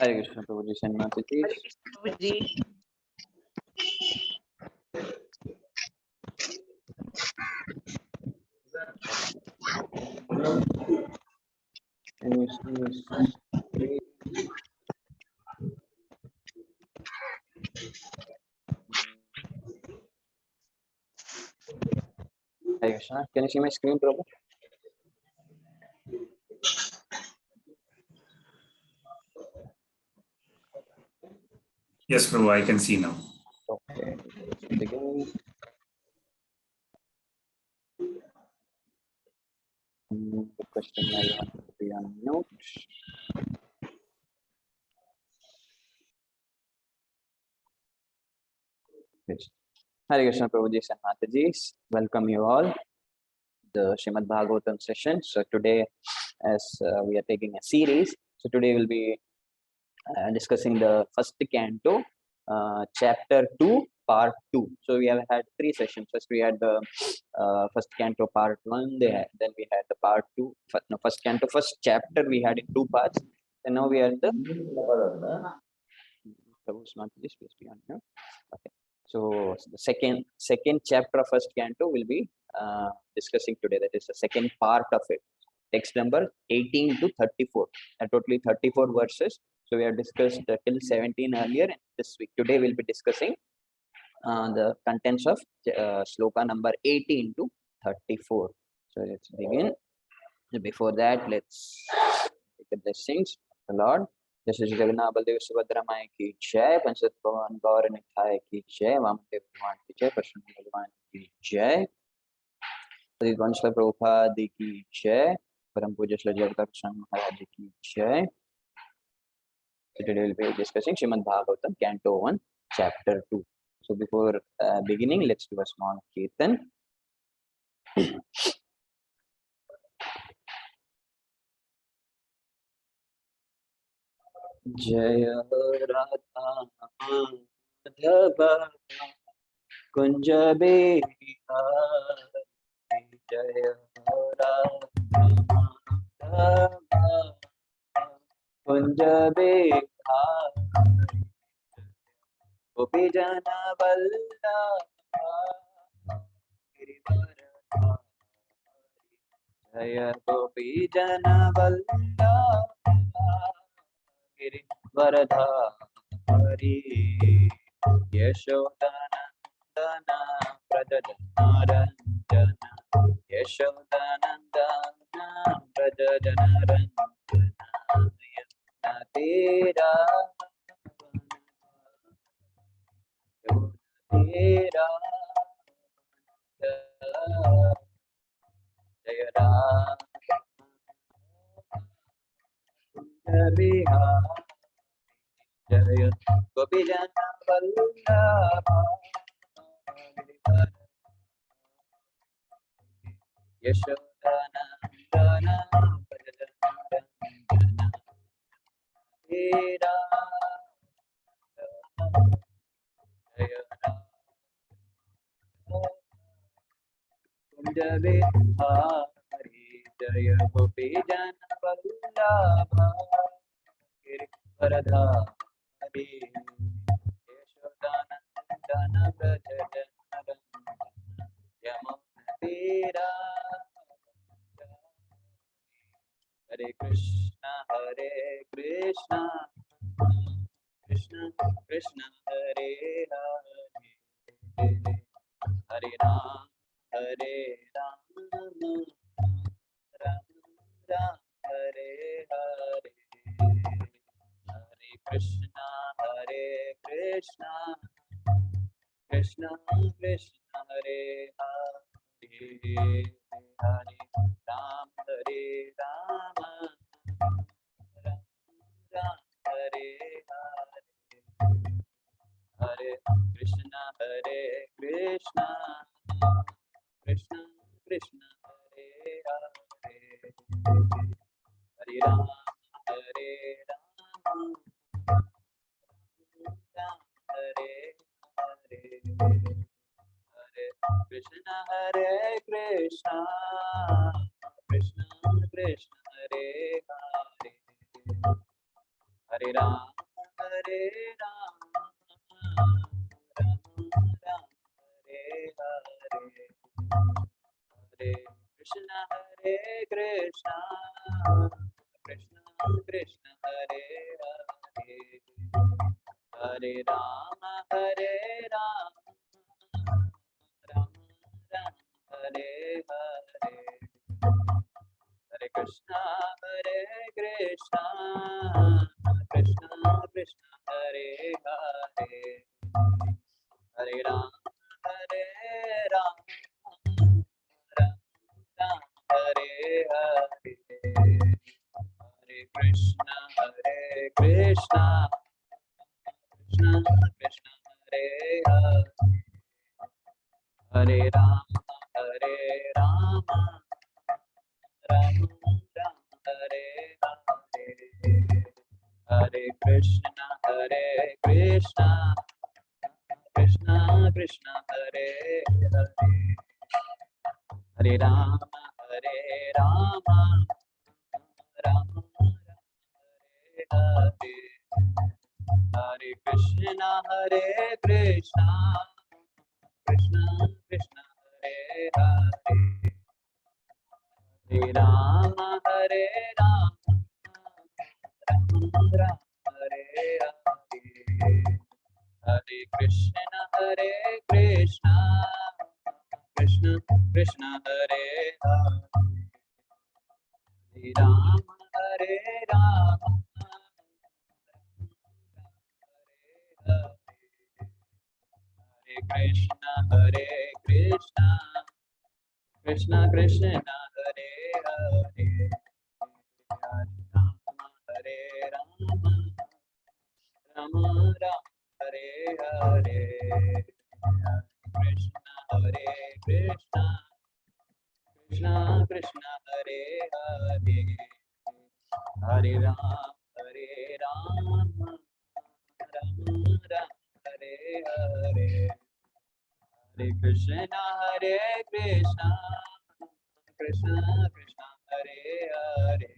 Hare Krishna, Prabhuji, Srimad. Hare Krishna, Prabhuji. Hare Krishna. Can you see my screen, Prabhu? Yes, Prabhu, I can see now. Okay. Let's begin. Requesting everyone to be on mute. Yes. Hare Krishna, Prabhuji and Mataji. Welcome you all. The Srimad Bhagavatam session. So today, as we are taking a series, so today we'll be discussing the first canto, chapter 2, part 2. So we have had 3 sessions. First we had the first canto part 1, then we had the part 2, first canto, first chapter we had in 2 parts, and now we are the okay. So the second chapter of first canto will be discussing today. That is the second part of it. Text number 18 to 34. Totally 34 verses. So we have discussed till 17 earlier. And this week, today we'll be discussing the contents of sloka number 18 to 34. So let's begin. Before that, let's take the blessings of the Lord. This is Raghunath Baldev Subhadra Mai ki jai, Panchat Bhavan Gaur Nithai ki jai, Vamdev Bhavan ki jai, Prashna Bhagavan ki jai, Padit Vanshla Prabhupada ki jai, Param Puja Shri Jagata Krishna Maharaj ki jai. So today we'll be discussing Srimad Bhagavatam, Canto 1, Chapter 2. So before beginning, let's do a small kirtan. Jaya Radha Madhava Kunja Bihari, Jaya Radha Madhava Kunja Bihari, Gopi Jana Vallabha Girivaradhari, Jaya Gopi Jana Vallabha Girivaradhari, Yashodanandana Prajajanarandana, Yashodanandana Prajajanarandana, Yatira Yatira Jaya Ram Bihari, Jaya Gopi Jana Vallabha Yashodanandana Prajajanarandana, Jaya Kunja Bihari, Jaya Gopi Jana Vallabha Girivaradhari, Yashodanandana Prajajanarandana, Yamunatira. Hare Krishna, Krishna Krishna, Hare Hare, Hare Ram, Hare Ram, Ram Ram, Hare Hare, Hare Krishna, Krishna Krishna, Hare Hare, Hare Ram, Hare Ram, Ram Ram, Hare Hare, Hare Krishna, Krishna Krishna, Hare Hare, Hare Ram, Hare Ram, Ram Hare Hare, Hare Krishna, Krishna Krishna, Hare Hare, Hare Ram, Hare Krishna, Krishna Krishna Hare Hare, Hare Rama Hare Rama, Rama Rama Hare Hare, Hare Krishna Hare Krishna, Krishna Krishna Hare Hare, Hare Rama Hare Rama, Rama Hare Hare, Hare Krishna Krishna Krishna Hare Hare, Hare Rama Hare Rama, Rama Rama Hare Hare, Hare Krishna Krishna Krishna Krishna Hare Hare, Hare Rama Hare Rama, Rama Rama Hare Hare, Hare Krishna Krishna Krishna Krishna Hare Hare, Hare Rama Hare Rama, Rama Rama Hare Hare, Hare Krishna Krishna Krishna Krishna Hare Hare, Hare Rama Hare Rama, Hare Krishna Krishna Krishna Hare Hare, Hare Rama Hare Rama, Rama Rama Hare Hare, Hare Krishna Krishna Krishna Krishna Hare Hare, Hare Rama Hare Rama, Rama Rama Hare Hare, Hare Krishna Krishna Krishna Krishna Hare Hare,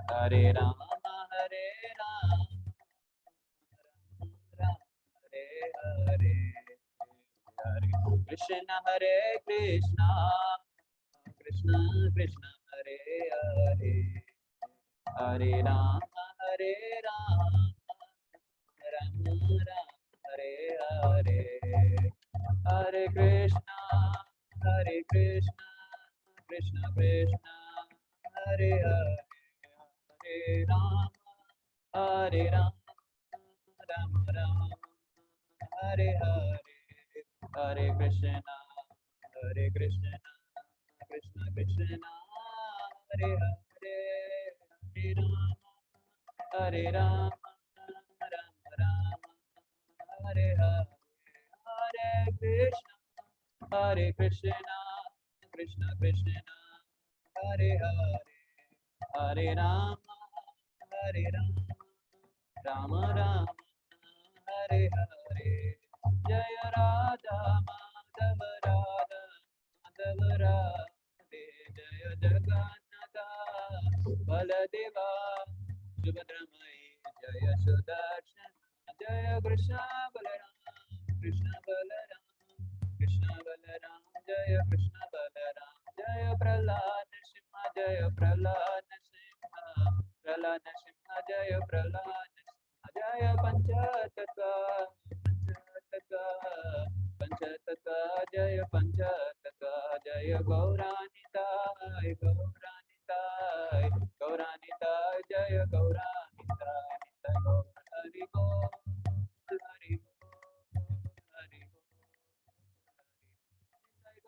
Hare Rama Hare Rama, Rama Hare Hare, Hare Krishna Krishna Krishna Krishna Hare Hare, Hare Rama Hare Rama, Rama Rama Hare Hare, Hare Krishna Krishna Krishna Krishna Hare Hare, Hare Rama Rama Rama Hare Hare, Hare Krishna Krishna Krishna Hare Hare, Hare Rama Rama Rama Hare Hare, Hare Krishna Krishna Krishna Hare Hare, Hare Rama Rama Rama Hare Hare, Jaya Radha Madhava Radha Madhava Radhe, Jaya Jagannatha Baladeva Subhadramai, Jaya Sudarshana, Jaya Krishna Balaram, Krishna Balaram, Krishna Balaram, Jaya Krishna Balaram, Jaya Prahlad Simha, Jaya Prahlad Simha, Prahlad Simha, Jaya Prahlad Simha, Jaya Panchatattva, Panchatattva, Jaya Panchatattva, Jaya Gauranitai, Gauranitai, Gauranitai, Jaya Gauranitai, Hari Bol, Hari Bol, Hari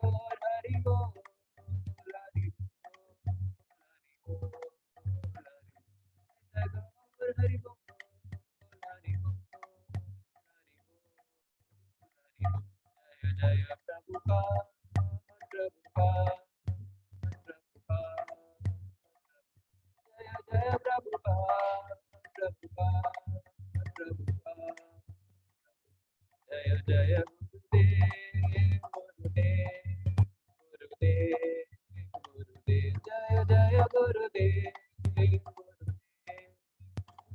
Bol, Hari Bol, Hari Bol, Hari Bol, Jaya Prabhupada, Prabhupada, Prabhupada, Jaya Prabhupada, Prabhupada, Prabhupada, Jaya Jaya Gurudev, Gurudev, Gurudev, Jaya Jaya Gurudev, Gurudev,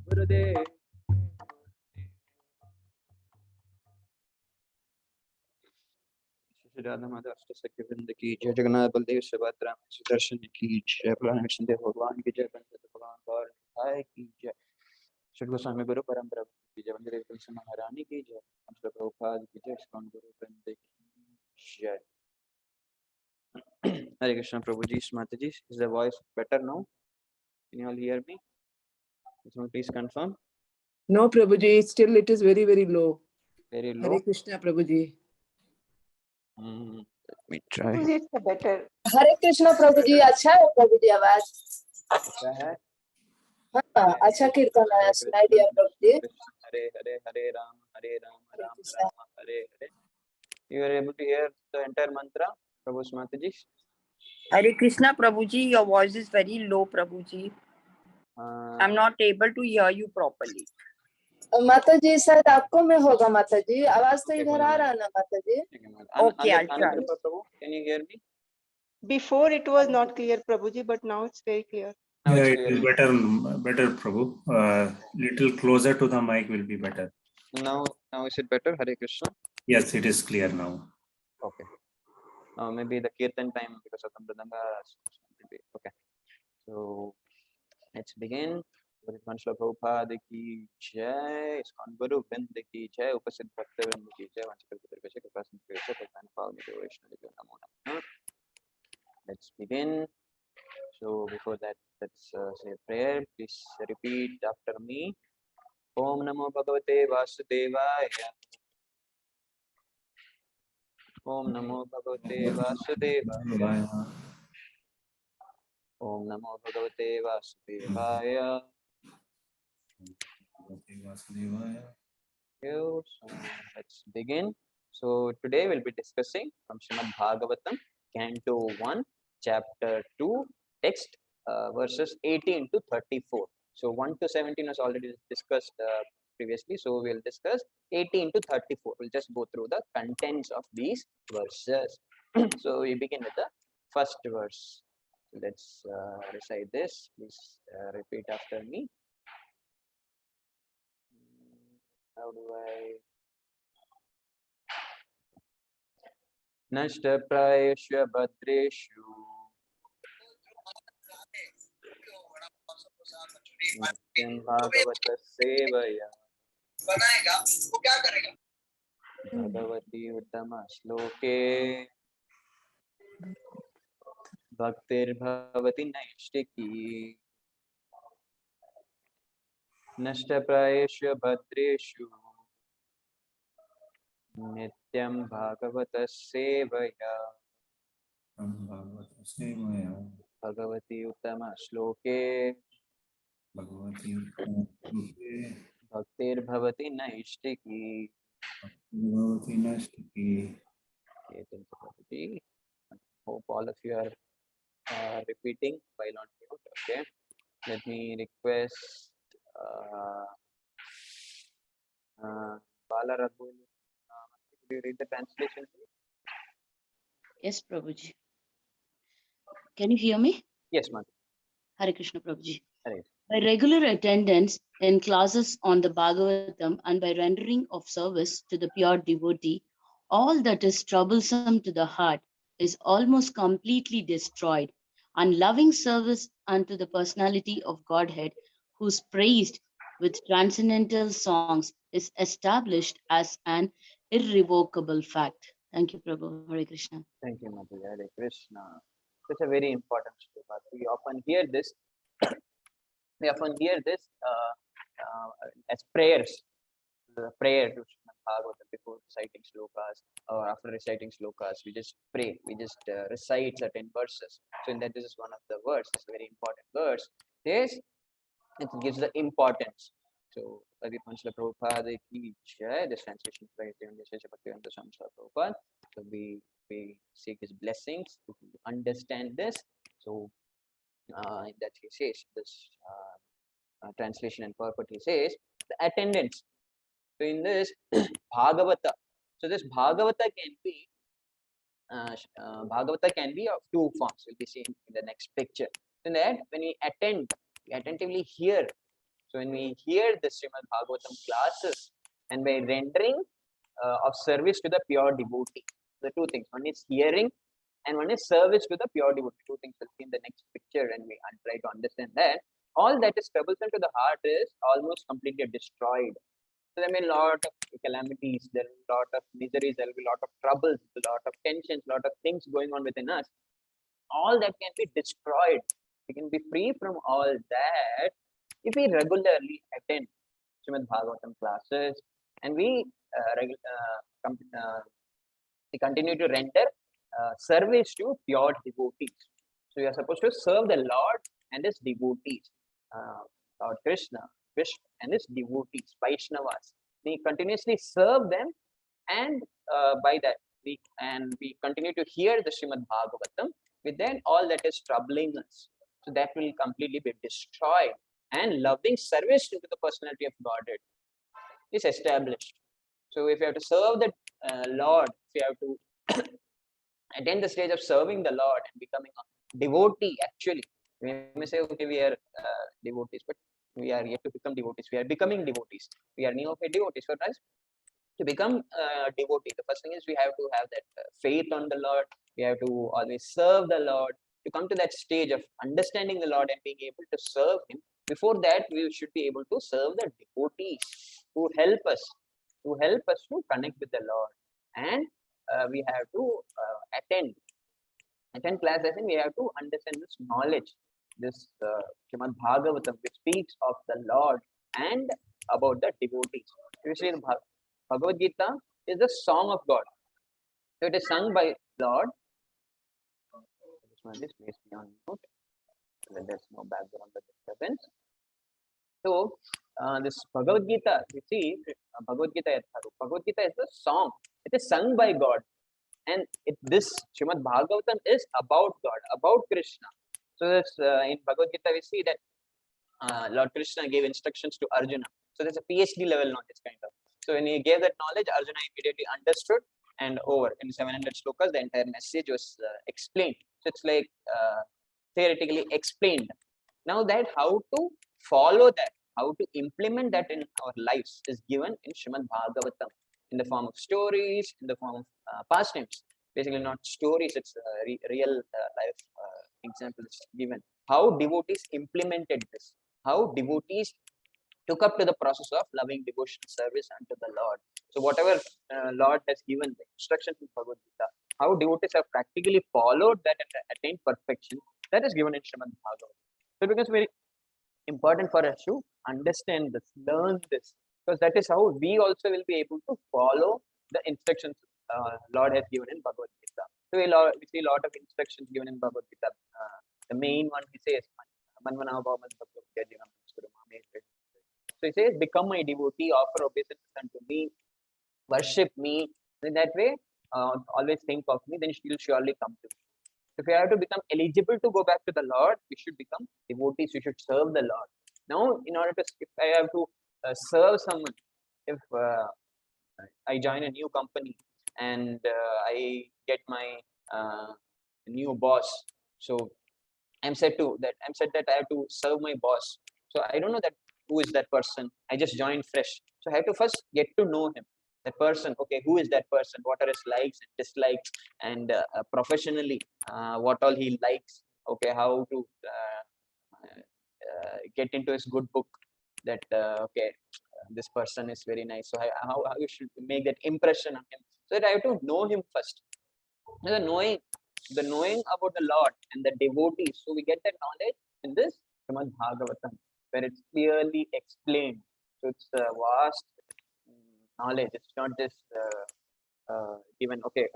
Gurudev. Shri Radha Madhava सखिवृंद की जय, जगन्नाथ बलदेव सुभद्रा सुदर्शन की जय, प्रहलाद सिंह भगवान की जय, पंडित भगवान गौर निताय की जय, श्री गोस्वामी गुरु परंपरा की जय, वंदे तुलसी महारानी की जय, श्री प्रभुपाद की जय, श्री गुरु वृंद की जय. Hare Krishna, Prabhuji, Mataji, is the voice better now? Can you all hear me? Someone please confirm. No, Prabhuji, still it is very, very low. Very low. Hare Krishna, Prabhuji. Let me try. Prabhuji, it's better. हरे कृष्ण प्रभुजी. अच्छा है प्रभुजी आवाज. अच्छा है. हाँ, अच्छा कीर्तन है. सुनाई दिया प्रभुजी. Hare Hare Hare Ram Ram Ram Hare Hare. You are able to hear the entire mantra, Prabhu Mataji? Hare Krishna, Prabhuji, your voice is very low, Prabhuji. I'm not able to hear you properly. माता जी शायद आपको में होगा माता जी. आवाज तो इधर आ रहा है ना माता जी. Okay, I'll try. Prabhu, can you hear me? Before it was not clear, Prabhuji, but now it's very clear. Now Yeah, it's it clear. is better, Prabhu. Little closer to the mic will be better. Now is it better? Hare Krishna. Yes, it is clear now. Okay. Maybe the kirtan time because of Mridanga. Okay. So let's begin. Manshla Prabhupada ki jai, Iskon Guru Vrinda ki jai, Upasit Bhakta Vrinda ki jai, Vanchakal Putarkasha Kapasan Kesha, Kapan Pavni Vaishnavi Namo Namo. Let's begin. So before that, let's say a prayer. Please repeat after me. Om Namo Bhagavate Vasudevaya. Om Namo Bhagavate Vasudevaya. Om Namo Bhagavate Vasudevaya. So let's begin. So today we'll be discussing from Srimad Bhagavatam, Canto 1, Chapter 2, text verses 18 to 34. So 1 to 17 was already discussed previously. So we'll discuss 18 to 34. We'll just go through the contents of these verses. So we begin with the first verse. Let's recite this. Please repeat after me. How do I? Nashtaprayeshu Bhadreshu Nityam Bhagavata Sevaya Bhagavati Uttama Shloke Bhaktir Bhavati Naishtiki Nashtaprayeshu Bhadreshu Nityam Bhagavata Sevaya Bhagavati Uttama Shloke Bhaktir Bhavati Naishtiki. Hope all of you are repeating while on mute. Okay. Let me request Bala Raghu. Could you read the translation, please? Yes, Prabhuji. Can you hear me? Yes, ma'am. Hare Krishna, Prabhuji. Hare. By regular attendance in classes on the Bhagavatam and by rendering of service to the pure devotee, all that is troublesome to the heart is almost completely destroyed, and loving service unto the personality of Godhead, who is praised with transcendental songs, is established as an irrevocable fact. Thank you, Prabhu. Hare Krishna. Thank you, Mataji. Hare Krishna. Such a very important shloka. We often hear this. As prayers. The prayer to Srimad Bhagavatam before reciting slokas or after reciting slokas. We just pray. We just recite certain verses. So in that, this is one of the verses. It's a very important verse. This it gives the importance. So Manshla Prabhupada ki jai. This translation is by Bhaktivedanta Swami Prabhupada. So we seek his blessings to understand this. So in that he says this translation and purport, he says the attendance. So in this Bhagavata, so this Bhagavata can be of two forms. We'll be seeing in the next picture. In that, when we attend, we attentively hear. So when we hear the Srimad Bhagavatam classes and by rendering of service to the pure devotee. The two things. One is hearing and one is service to the pure devotee. Two things we'll see in the next picture, and we try to understand that. All that is troublesome to the heart is almost completely destroyed. So there may be a lot of calamities, there will be a lot of miseries, there will be a lot of troubles, a lot of tensions, a lot of things going on within us. All that can be destroyed. We can be free from all that if we regularly attend Srimad Bhagavatam classes and we continue to render service to pure devotees. So we are supposed to serve the Lord and his devotees, Lord Krishna, Vishnu, and his devotees, Vaishnavas. We continuously serve them, and by that we continue to hear the Srimad Bhagavatam. With then all that is troubling us, so that will completely be destroyed, and loving service to the personality of Godhead is established. So if you have to serve the Lord, if you have to attain the stage of serving the Lord and becoming a devotee, actually, we may say, okay, we are devotees, but we are yet to become devotees. We are becoming devotees. We are neophyte devotees. For us to become devotee, the first thing is we have to have that faith on the Lord. We have to always serve the Lord. To come to that stage of understanding the Lord and being able to serve Him, before that we should be able to serve the devotees who help us to connect with the Lord. And we have to attend classes, and we have to understand this knowledge, this Srimad Bhagavatam, which speaks of the Lord and about the devotees. Usually, the Bhagavad Gita is the song of God. So it is sung by Lord. This please be on note, so that there's no background disturbance. So this Bhagavad Gita, you see, Bhagavad Gita is the song. It is sung by God, and this Srimad Bhagavatam is about God, about Krishna. So this in Bhagavad Gita we see that Lord Krishna gave instructions to Arjuna. So there's a PhD level knowledge kind of. So when he gave that knowledge, Arjuna immediately understood, and over in 700 slokas, the entire message was explained. So it's like theoretically explained. Now that how to follow that, how to implement that in our lives is given in Srimad Bhagavatam in the form of stories, in the form of pastimes. Basically not stories, it's real life examples given. How devotees implemented this, how devotees took up to the process of loving devotional service unto the Lord. So whatever Lord has given the instructions in Bhagavad Gita, how devotees have practically followed that and attained perfection, that is given in Srimad Bhagavatam. So it becomes very important for us to understand this, learn this, because that is how we also will be able to follow the instructions Lord has given in Bhagavad Gita. So we see a lot of instructions given in Bhagavad Gita. The main one he says, so he says, become my devotee, offer obeisance unto me, worship me. In that way, always think of me, then she will surely come to me. If we have to become eligible to go back to the Lord, we should become devotees. We should serve the Lord. Now, in order to, if I have to serve someone, if I join a new company and I get my new boss, so I'm said that I have to serve my boss. So I don't know that who is that person. I just joined fresh. So I have to first get to know him. That person, okay, who is that person? What are his likes and dislikes? And professionally, what all he likes? Okay, how to get into his good book. That okay, this person is very nice. So how you should make that impression on him. So that I have to know him first. The knowing about the Lord and the devotees. So we get that knowledge in this Srimad Bhagavatam, where it's clearly explained. So it's a vast knowledge. It's not just given, okay,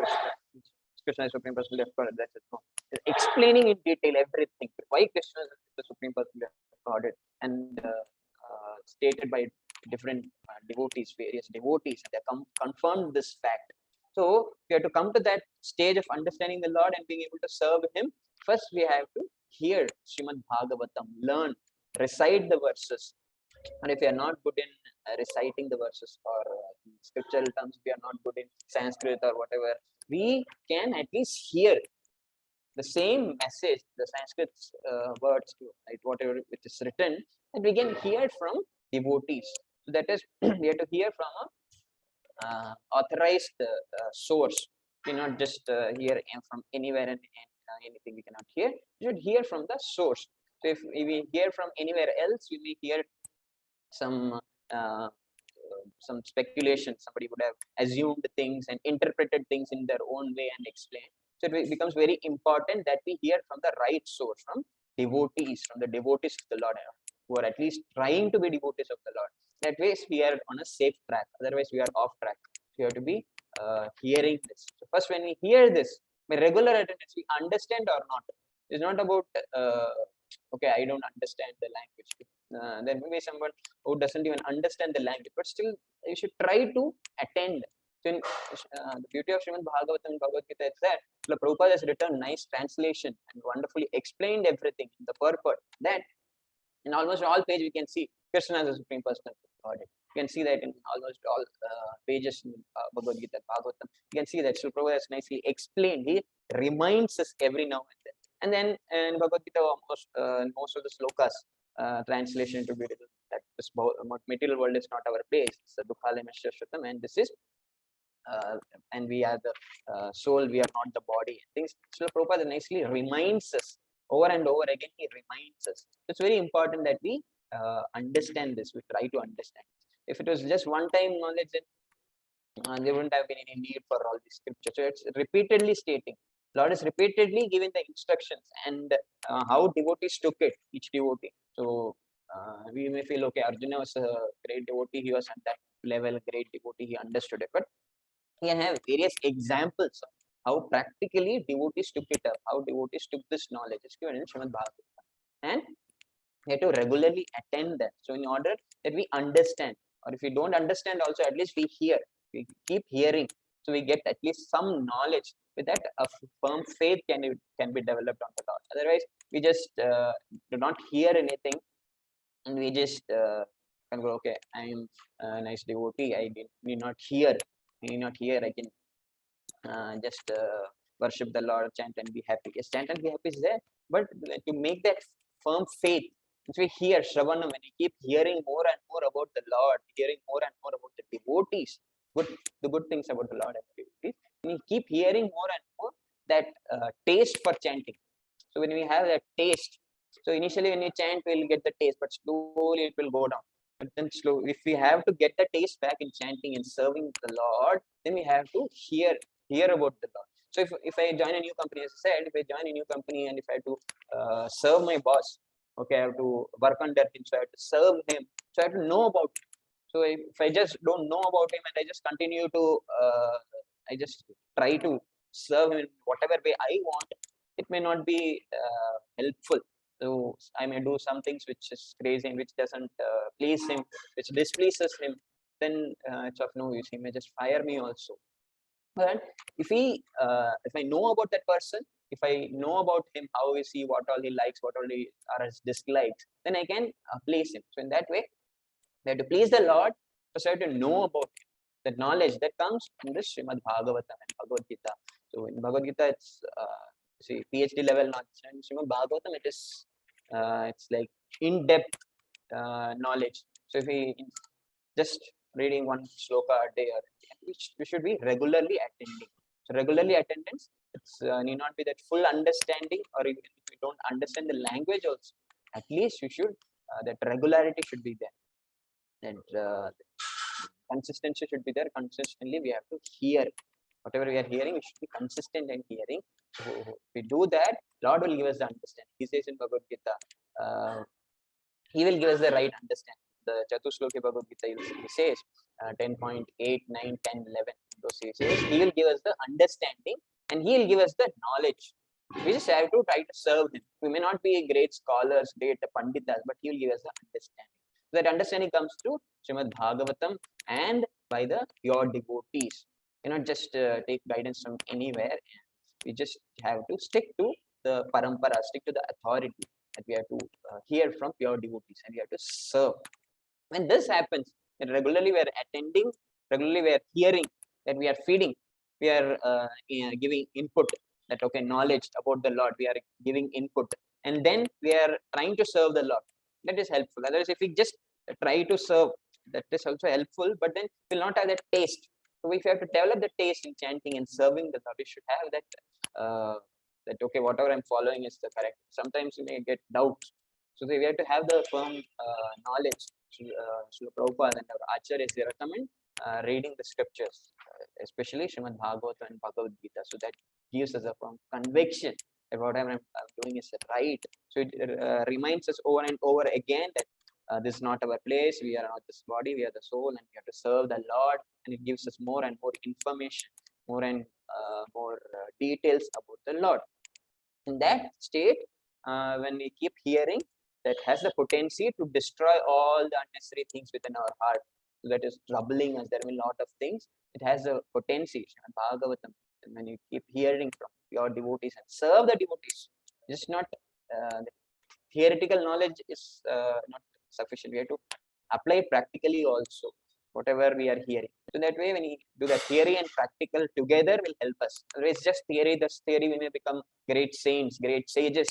Krishna is Supreme Personality of God, that's it. No. It's explaining in detail everything. Why Krishna is the Supreme Personality of God, and stated by different devotees, various devotees, and they confirmed this fact. So we have to come to that stage of understanding the Lord and being able to serve Him. First, we have to hear Srimad Bhagavatam, learn, recite the verses. And if we are not good in reciting the verses, or in scriptural terms, we are not good in Sanskrit or whatever, we can at least hear the same message, the Sanskrit words, right, whatever which is written, and we can hear from devotees. So that is, we have to hear from a authorized source. We not just hear from anywhere and anything we cannot hear. We should hear from the source. So if we hear from anywhere else, we may hear some speculation. Somebody would have assumed things and interpreted things in their own way and explained. So it becomes very important that we hear from the right source, from devotees, from the devotees of the Lord, who are at least trying to be devotees of the Lord. That way we are on a safe track. Otherwise we are off track. So you have to be hearing this. So first, when we hear this, by regular attendance, we understand or not. It's not about okay, I don't understand the language. There may be someone who doesn't even understand the language, but still you should try to attend. So in, the beauty of Srimad Bhagavatam and Bhagavad Gita is that Prabhupada has written nice translation and wonderfully explained everything in the purport. That in almost all pages we can see Krishna as the Supreme Personality of Godhead. You can see that in almost all pages in Bhagavad Gita, Bhagavatam. You can see that Srila Prabhupada has nicely explained. He reminds us every now and then. And then in Bhagavad Gita, most of the slokas translation to be written that this material world is not our place. It's a dukhalamashya shrutam, and this is and we are the soul, we are not the body. Things. So Prabhupada nicely reminds us over and over again. He reminds us. It's very important that we understand this. We try to understand. If it was just one-time knowledge, then there wouldn't have been any need for all these scriptures. So it's repeatedly stating. Lord is repeatedly giving the instructions and how devotees took it, each devotee. So we may feel, okay, Arjuna was a great devotee, he was at that level, great devotee, he understood it. But he can have various examples of how practically devotees took it up, how devotees took this knowledge. It's given in Srimad Bhagavatam. And we have to regularly attend that. So in order that we understand, or if we don't understand also, at least we hear, we keep hearing. So we get at least some knowledge. With that, a firm faith can be developed on the Lord. Otherwise, we just do not hear anything, and we just can go, okay, I am a nice devotee. I need not hear. I need not hear. I can just worship the Lord, chant and be happy. Yes, chant and be happy is there, but to make that firm faith, which we hear Shravanam, when we keep hearing more and more about the Lord, hearing more and more about the devotees, the good things about the Lord and the devotees, when we keep hearing more and more, that taste for chanting. So when we have that taste, so initially when we chant, we'll get the taste, but slowly it will go down. But then slowly, if we have to get the taste back in chanting and serving the Lord, then we have to hear about the Lord. So if I join a new company, as I said, if I join a new company and if I have to serve my boss, okay, I have to work under him, so I have to serve him, so I have to know about him. So if I just don't know about him and I just continue to, I just try to serve him in whatever way I want, it may not be helpful. So I may do some things which is crazy, which doesn't please him, which displeases him. Then it's of no use. He may just fire me also. But if I know about that person, if I know about him, how is he, what all he likes, what all he are his dislikes, then I can please him. So in that way, we have to please the Lord, so I have to know about him. The knowledge that comes from this Srimad Bhagavatam and Bhagavad Gita. So in Bhagavad Gita, it's see PhD level knowledge, and Srimad Bhagavatam, it is it's like in-depth knowledge. So if we just reading one sloka a day, we should be regularly attending. So regularly attendance, it's need not be that full understanding, or even if we don't understand the language also, at least you should that regularity should be there, and consistency should be there. Consistently we have to hear whatever we are hearing. We should be consistent in hearing. So if we do that, Lord will give us the understanding. He says in Bhagavad Gita, he will give us the right understanding. The Chatushloki Bhagavad Gita, he says 10.8, 9, 10, 11. Those he says he will give us the understanding and he will give us the knowledge. We just have to try to serve him. We may not be great scholars, great panditas, but he will give us the understanding. So that understanding comes through Srimad Bhagavatam and by the pure devotees. You cannot just take guidance from anywhere. We just have to stick to the parampara, stick to the authority, that we have to hear from pure devotees and we have to serve. When this happens, then regularly we are attending, regularly we are hearing, that we are feeding, we are giving input, that okay, knowledge about the Lord, we are giving input, and then we are trying to serve the Lord. That is helpful. Otherwise, if we just try to serve, that is also helpful, but then we will not have that taste. So if you have to develop the taste in chanting and serving the Lord, you should have that, that okay, whatever I'm following is the correct. Sometimes you may get doubts. So we have to have the firm knowledge. Srila Prabhupada and our acharyas, they recommend reading the scriptures, especially Srimad Bhagavatam and Bhagavad Gita. So that gives us a firm conviction that whatever I'm doing is right. So it reminds us over and over again that this is not our place. We are not this body. We are the soul, and we have to serve the Lord. And it gives us more and more information, more and more details about the Lord. In that state, when we keep hearing, that has the potency to destroy all the unnecessary things within our heart. So that is troubling us. There are a lot of things. It has a potency. Bhagavatam. And when you keep hearing from your devotees and serve the devotees, just not theoretical knowledge is not sufficient. We have to apply practically also whatever we are hearing. So that way, when we do the theory and practical together, will help us. Otherwise, just theory. This theory, we may become great saints, great sages,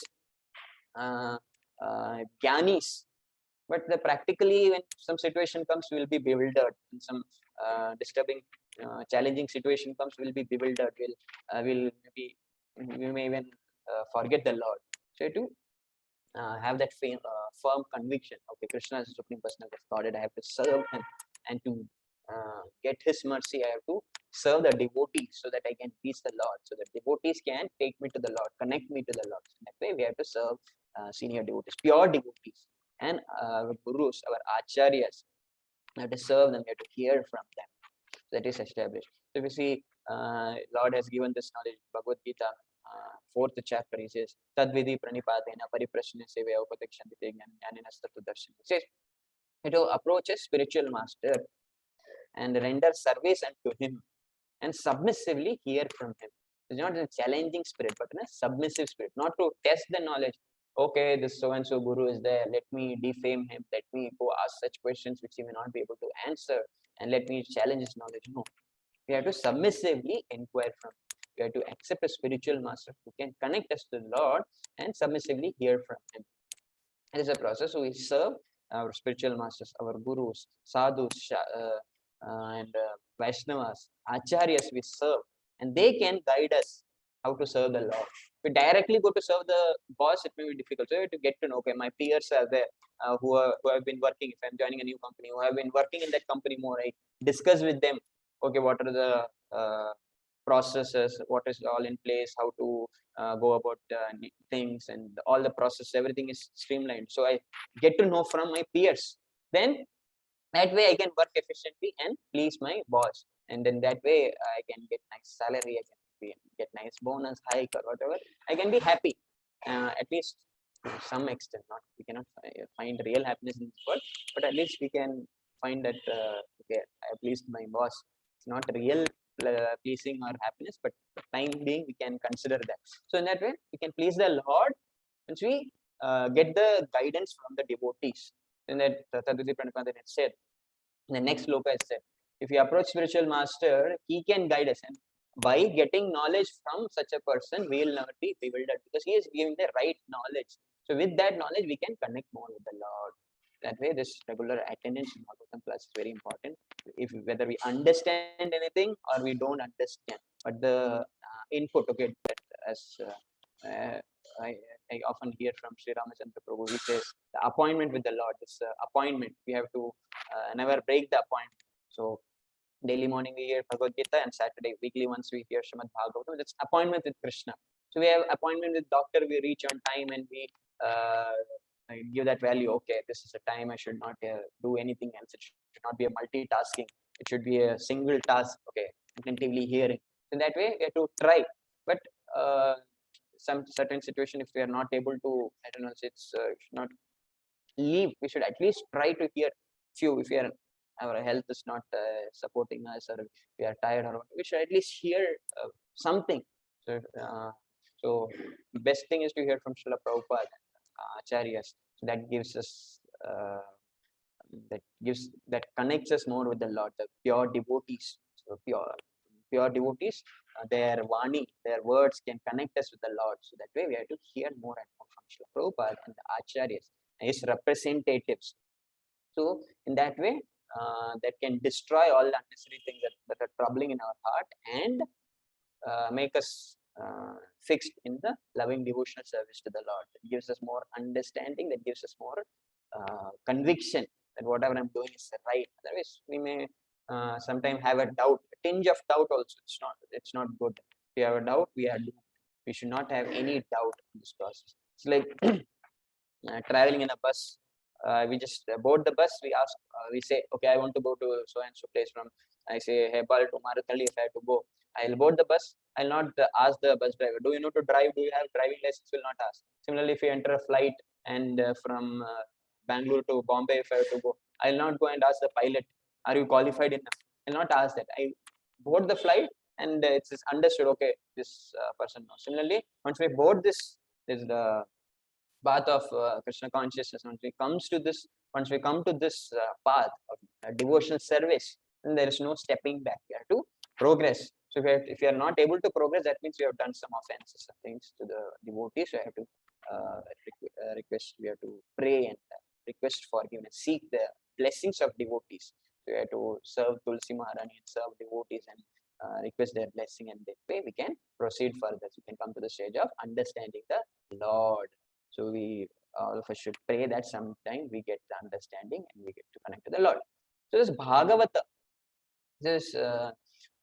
gyanis. But the practically, when some situation comes, we will be bewildered. And some disturbing, challenging situation comes, we will be bewildered. We may even forget the Lord. So to have that firm conviction. Okay, Krishna is the Supreme Personality of Godhead. I have to serve Him, and to get His mercy, I have to serve the devotees so that I can please the Lord. So that devotees can take me to the Lord, connect me to the Lord. So that way, we have to serve senior devotees, pure devotees, and our gurus, our acharyas. We have to serve them. We have to hear from them. So that is established. So if you see, Lord has given this knowledge. Bhagavad Gita. Fourth chapter, he says, Tadvidi pranipadena pariprashna sevaya upadakshanti jnanina statu darshan. He says, to approach a spiritual master and render service unto him and submissively hear from him. It's not in a challenging spirit, but in a submissive spirit, not to test the knowledge. Okay, this so and so guru is there, let me defame him, let me go ask such questions which he may not be able to answer, and let me challenge his knowledge. No, we have to submissively inquire from him. We have to accept a spiritual master who can connect us to the Lord and submissively hear from him. It is a process. So we serve our spiritual masters, our gurus, sadhus, and Vaishnavas, acharyas we serve, and they can guide us how to serve the Lord. If we directly go to serve the boss, it may be difficult. So we have to get to know, okay, my peers are there who have been working. If I'm joining a new company, who have been working in that company more, I discuss with them, okay, what are the processes, what is all in place, how to go about things, and all the process, everything is streamlined. So I get to know from my peers. Then that way I can work efficiently and please my boss. And then that way I can get nice salary, I can get nice bonus, hike, or whatever. I can be happy, at least to some extent. Not we cannot find real happiness in this world, but at least we can find that okay, I pleased my boss. It's not real pleasing or happiness, but for time being we can consider that. So in that way we can please the Lord once we get the guidance from the devotees. In that Tadvidi Pranipadena it said, in the next sloka it said, if you approach spiritual master, he can guide us, and by getting knowledge from such a person, we will never be bewildered because he is giving the right knowledge. So with that knowledge, we can connect more with the Lord. That way, this regular attendance in Bhagavatam class is very important. If whether we understand anything or we don't understand, but the input, okay, that as I often hear from Sri Ramachandra Prabhu, he says the appointment with the Lord. This appointment, we have to never break the appointment. So daily morning we hear Bhagavad Gita, and Saturday weekly once we hear Srimad Bhagavatam. That's appointment with Krishna. So we have appointment with doctor. We reach on time and we give that value. Okay, this is a time I should not do anything else. It should not be a multitasking. It should be a single task. Okay, attentively hearing. So that way we have to try. But some certain situation, if we are not able to, I don't know, it's should not leave. We should at least try to hear few. If we are our health is not supporting us, or we are tired, or we should at least hear something. So best thing is to hear from Srila Prabhupada, acharyas. So that gives us that connects us more with the Lord, the pure devotees. So pure devotees, their vani, their words can connect us with the Lord. So that way we have to hear more and more from Srila Prabhupada and the acharyas, his representatives. So in that way, that can destroy all the unnecessary things that are troubling in our heart and make us fixed in the loving devotional service to the Lord. That gives us more understanding, that gives us more conviction that whatever I'm doing is right. Otherwise, we may sometimes have a doubt, a tinge of doubt also. It's not good. If you have a doubt, we are doomed. We should not have any doubt in this process. It's like traveling in a bus. We just board the bus. We ask, we say, okay, I want to go to so and so place from. I say, hey, Bal, to Marathalli, if I have to go, I'll board the bus. I'll not ask the bus driver, do you know to drive? Do you have driving license? Will not ask. Similarly, if you enter a flight and from Bangalore to Bombay, if I have to go, I'll not go and ask the pilot, are you qualified enough? I'll not ask that. I board the flight and it's understood, okay, this person knows. Similarly, once we board this is the path of Krishna consciousness. Once we come to this path of devotional service, then there is no stepping back. We have to progress. So if you are not able to progress, that means you have done some offenses, some things to the devotees. So you have to request. We have to pray and request forgiveness, seek the blessings of devotees. So you have to serve Tulsi Maharani and serve devotees and request their blessing, and that way we can proceed further. So we can come to the stage of understanding the Lord. So we all of us should pray that sometime we get the understanding and we get to connect to the Lord. So this Bhagavata, this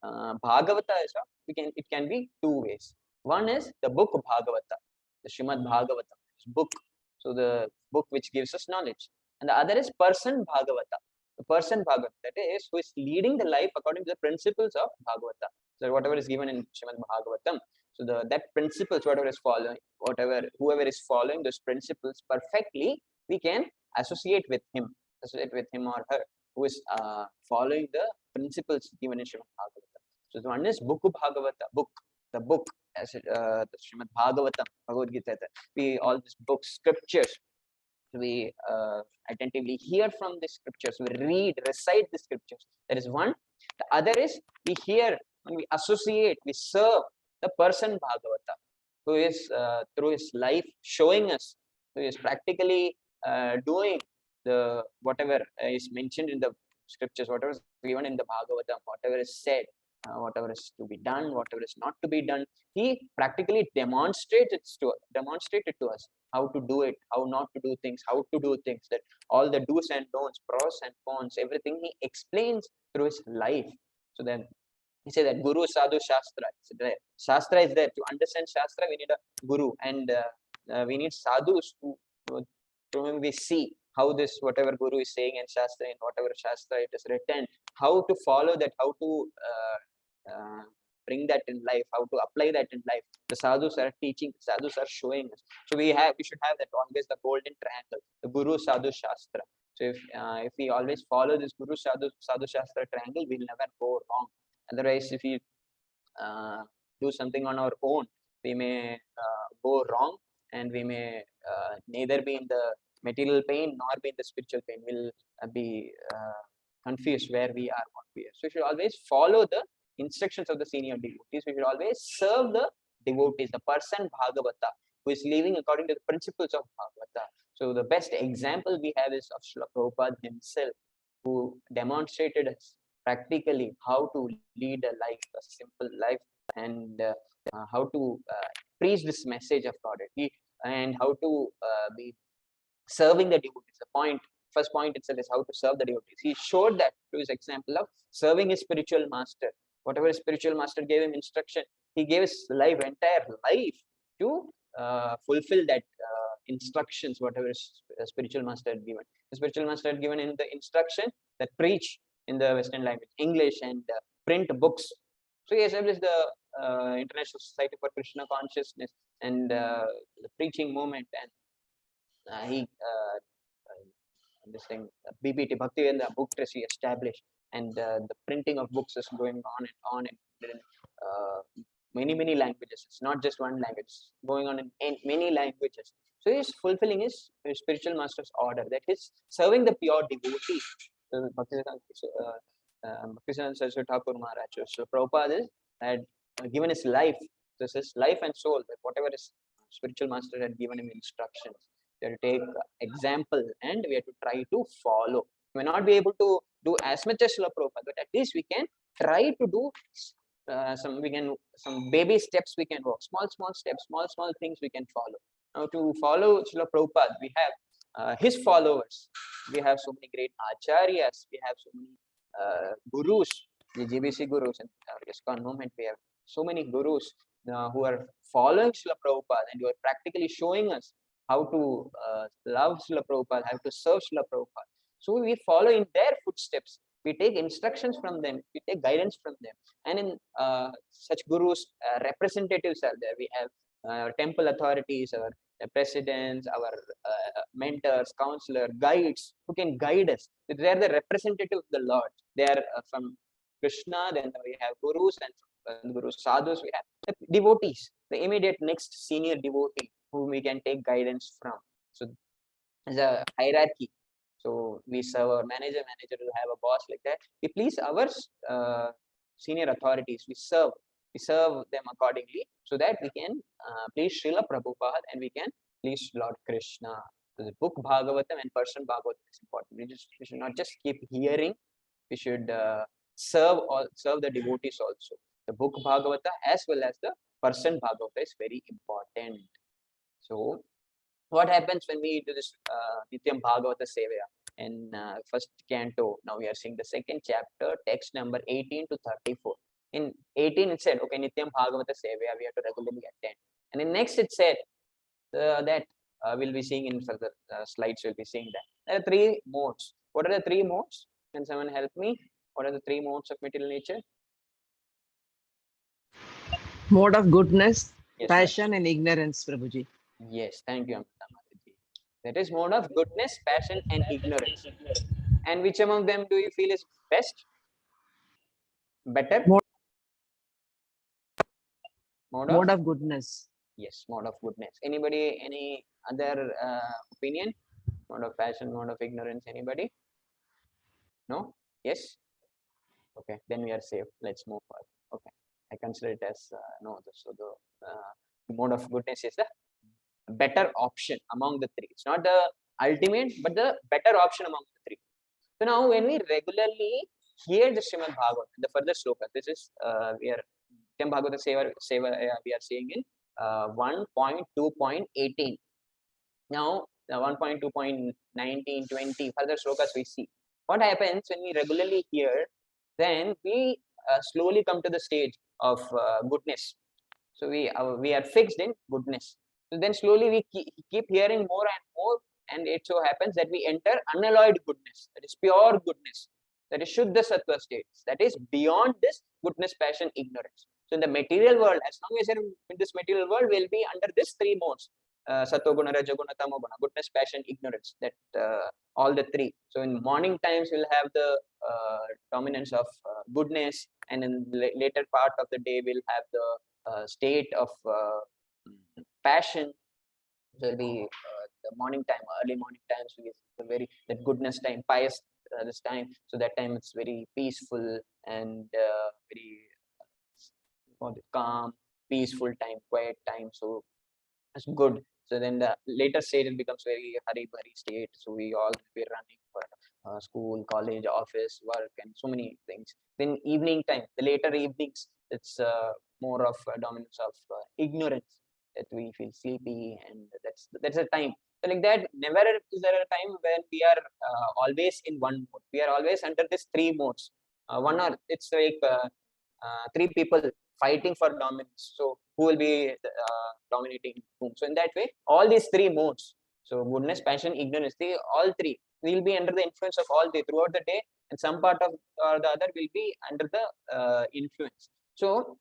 Bhagavata is it can be two ways. One is the book Bhagavata, the Srimad Bhagavatam, book. So the book which gives us knowledge, and the other is person Bhagavata. The person Bhagavata, that is who is leading the life according to the principles of Bhagavata. So whatever is given in Srimad Bhagavatam. So that principles, whatever is following, whoever is following those principles perfectly, we can associate with him or her who is following the principles given in Srimad Bhagavatam. So the one is book Bhagavata, the book as the Srimad Bhagavatam, Bhagavad Gita. We all these books, scriptures. We attentively hear from the scriptures. We recite the scriptures. That is one. The other is we hear and we associate, we serve the person Bhagavata, who is through his life showing us, who is practically doing the whatever is mentioned in the scriptures, whatever is given in the Bhagavatam, whatever is said, whatever is to be done, whatever is not to be done. He practically demonstrated to us how to do it, how not to do things, how to do things, that all the do's and don'ts, pros and cons, everything he explains through his life. So then he said that Guru, Sadhu, Shastra. Shastra is there. To understand Shastra, we need a Guru, and we need Sadhus through whom we see how this, whatever Guru is saying in Shastra, in whatever Shastra it is written, how to follow that, how to bring that in life, how to apply that in life. The sadhus are teaching, the sadhus are showing us. So we should have that always, the golden triangle, the Guru, Sadhu, Shastra. So if we always follow this Guru, Sadhu, Shastra triangle, we'll never go wrong. Otherwise, if we do something on our own, we may go wrong, and we may neither be in the material pain nor be in the spiritual pain. We'll be confused where we are, what we are. So we should always follow the instructions of the senior devotees. We should always serve the devotees, the person Bhagavata, who is living according to the principles of Bhagavata. So the best example we have is of Srila Prabhupada himself, who demonstrated us practically how to lead a life, a simple life, and how to preach this message of God, and how to be serving the devotees. The first point itself is how to serve the devotees. He showed that through his example of serving his spiritual master. Whatever his spiritual master gave him instruction, he gave his entire life to fulfill that instructions, whatever his spiritual master had given. The spiritual master had given in the instruction that preach in the Western language, English, and print books. So he established the International Society for Krishna Consciousness and the preaching movement, and he this thing, BBT, Bhaktivedanta Book Trust, he established, and the printing of books is going on in many languages. It's not just one language, it's going on in many languages. So he's fulfilling his spiritual master's order, that is serving the pure devotee. So Bhaktivedanta Saraswati Thakur Maharaj, so Prabhupada had given his life, this is life and soul, that whatever his spiritual master had given him instructions, we have to take example and we have to try to follow. We may not be able to do as much as Srila Prabhupada, but at least we can try to do some baby steps we can walk, small steps, small things we can follow. Now to follow Srila Prabhupada, we have his followers. We have so many great acharyas. We have so many gurus, the GBC gurus, and ISKCON movement. We have so many gurus who are following Srila Prabhupada and who are practically showing us how to love Srila Prabhupada, how to serve Srila Prabhupada. So we follow in their footsteps. We take instructions from them. We take guidance from them. And in such gurus, representatives are there. We have temple authorities, our presidents, our mentors, counselors, guides who can guide us. They are the representative of the Lord. They are from Krishna. Then we have gurus, and from gurus, sadhus. We have the devotees, the immediate next senior devotee whom we can take guidance from. So there's a hierarchy. So we serve our manager will have a boss, like that. We please our senior authorities. We serve them accordingly, so that we can please Srila Prabhupada and we can please Lord Krishna. So the book Bhagavatam and person Bhagavatam is important. We should not just keep hearing. We should serve the devotees also. The book Bhagavata as well as the person Bhagavata is very important. So what happens when we do this Nityam Bhagavata Sevaya in first canto? Now we are seeing the second chapter, text number 18 to 34. In 18 it said, okay, Nityam Bhagavata Sevaya, we have to regularly attend. And in next it said that we'll be seeing in further slides, we'll be seeing that. There are three modes. What are the three modes? Can someone help me? What are the three modes of material nature? Mode of goodness, Yes, passion, and ignorance, Prabhuji. Yes, thank you, Amrita Mataji. That is mode of goodness, passion, and ignorance. And which among them do you feel is best? Better? Mode of goodness. Yes, mode of goodness. Anybody, any other opinion? Mode of passion, mode of ignorance, anybody? No? Yes? Okay, then we are safe. Let's move forward. Okay, I consider it as no. So the mode of goodness is the better option among the three. It's not the ultimate, but the better option among the three. So now when we regularly hear the Srimad Bhagavatam, the further sloka, this is we are Nityam Bhagavata Seva we are seeing in 1.2.18. Now 1.2.19, 20 further slokas we see. What happens when we regularly hear, then we slowly come to the stage of goodness. So we are fixed in goodness. So then slowly we keep hearing more and more, and it so happens that we enter unalloyed goodness, that is pure goodness, that is Shuddha Sattva states, that is beyond this goodness, passion, ignorance. So in the material world, as long as you're in this material world, we'll be under these three modes: Sattva-guna, Rajaguna, Tamoguna, goodness, passion, ignorance. That all the three. So in morning times, we'll have the dominance of goodness, and in the later part of the day, we'll have the state of passion. So it'll be the morning time, early morning times, that goodness time, pious this time. So that time it's very peaceful and very calm, peaceful time, quiet time. So it's good. So then the later state it becomes very hurry-burry state. So we all be running for school, college, office, work, and so many things. Then evening time, the later evenings, it's more of a dominance of ignorance, that we feel sleepy, and that's a time. So like that, never is there a time when we are always in one mode. We are always under these three modes. It's like three people fighting for dominance. So who will be dominating whom? So in that way, all these three modes, so goodness, passion, ignorance, all three will be under the influence of all three throughout the day, and some part of the other will be under the influence. So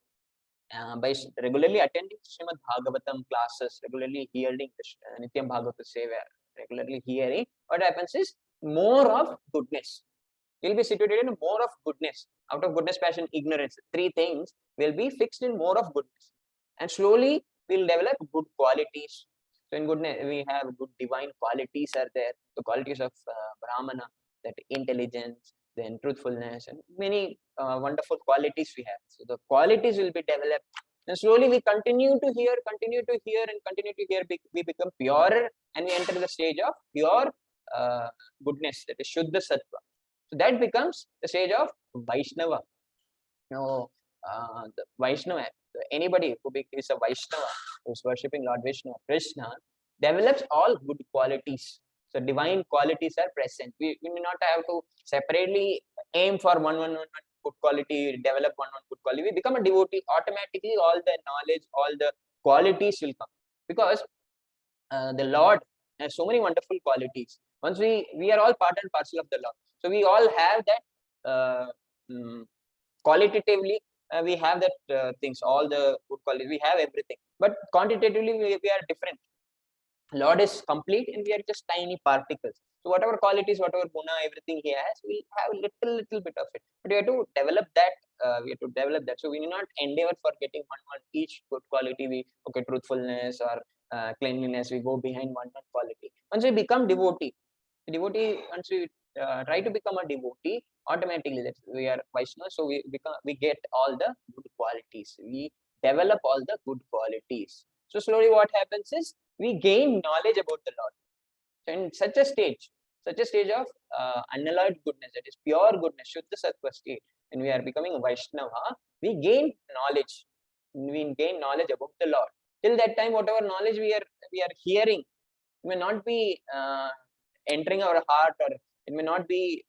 by regularly attending Srimad Bhagavatam classes, regularly hearing Nityam Bhagavata Seva, regularly hearing, what happens is more of goodness. You'll be situated in more of goodness. Out of goodness, passion, ignorance, three things will be fixed in more of goodness. And slowly we'll develop good qualities. So in goodness, we have good divine qualities are there. The qualities of Brahmana, that intelligence, then truthfulness, and many wonderful qualities we have. So the qualities will be developed. And slowly we continue to hear, and continue to hear. We become purer, and we enter the stage of pure goodness, that is Shuddha Sattva. So that becomes the stage of Vaishnava. Now, the Vaishnava, anybody who is a Vaishnava, who's worshipping Lord Vishnu, Krishna, develops all good qualities. So divine qualities are present. We may not have to separately aim for one good quality, develop one good quality. We become a devotee, automatically all the knowledge, all the qualities will come. Because the Lord has so many wonderful qualities. Once we are all part and parcel of the Lord. So we all have that qualitatively, we have that things, all the good qualities, we have everything. But quantitatively, we are different. Lord is complete and we are just tiny particles. So whatever qualities, whatever guna, everything he has, we have little bit of it. But we have to develop that. We have to develop that. So we need not endeavor for getting one each good quality. We truthfulness or cleanliness. We go behind one quality. Once we become devotee, once we try to become a devotee, automatically that we are Vaishnava. So we get all the good qualities. We develop all the good qualities. So slowly, what happens is we gain knowledge about the Lord. So in such a stage of unalloyed goodness, that is pure goodness, Shuddha Sattva state, when we are becoming Vaishnava, we gain knowledge. We gain knowledge about the Lord. Till that time, whatever knowledge we are hearing, it may not be entering our heart, or it may not be